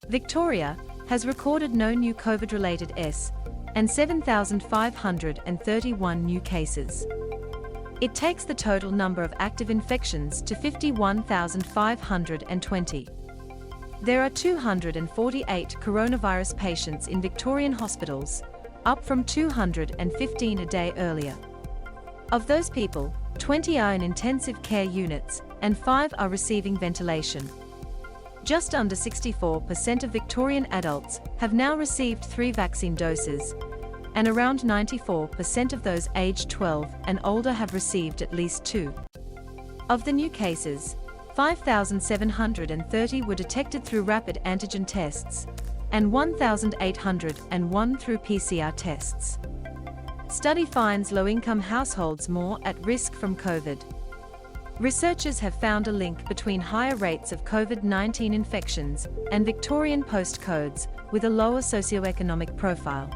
Victoria has recorded no new COVID-related and 7,531 new cases. It takes the total number of active infections to 51,520. There are 248 coronavirus patients in Victorian hospitals, up from 215 a day earlier. Of those people, 20 are in intensive care units and 5 are receiving ventilation. Just under 64% of Victorian adults have now received 3 vaccine doses, and around 94% of those aged 12 and older have received at least 2. Of the new cases, 5,730 were detected through rapid antigen tests, and 1,801 through PCR tests. Study finds low-income households more at risk from COVID. Researchers have found a link between higher rates of COVID-19 infections and Victorian postcodes with a lower socioeconomic profile.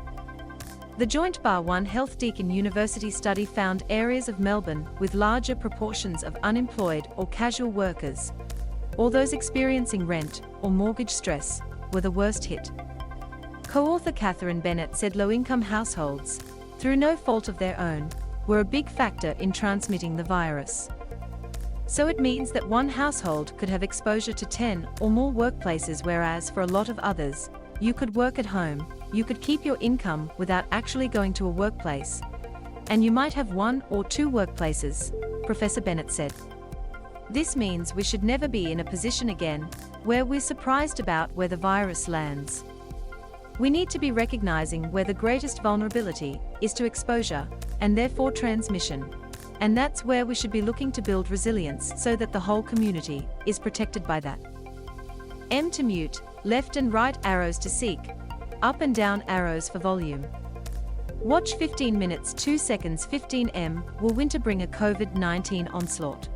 The Joint Bar 1 Health Deakin University study found areas of Melbourne with larger proportions of unemployed or casual workers, or those experiencing rent or mortgage stress, were the worst hit. Co-author Catherine Bennett said low-income households, through no fault of their own, were a big factor in transmitting the virus. So it means that one household could have exposure to 10 or more workplaces, whereas for a lot of others, you could work at home, you could keep your income without actually going to a workplace, and you might have 1 or 2 workplaces, Professor Bennett said. This means we should never be in a position again where we're surprised about where the virus lands. We need to be recognizing where the greatest vulnerability is to exposure, and therefore transmission. And that's where we should be looking to build resilience so that the whole community is protected by that. M to mute, left and right arrows to seek, up and down arrows for volume. Watch 15 minutes 2 seconds 15 M. Will winter bring a COVID-19 onslaught?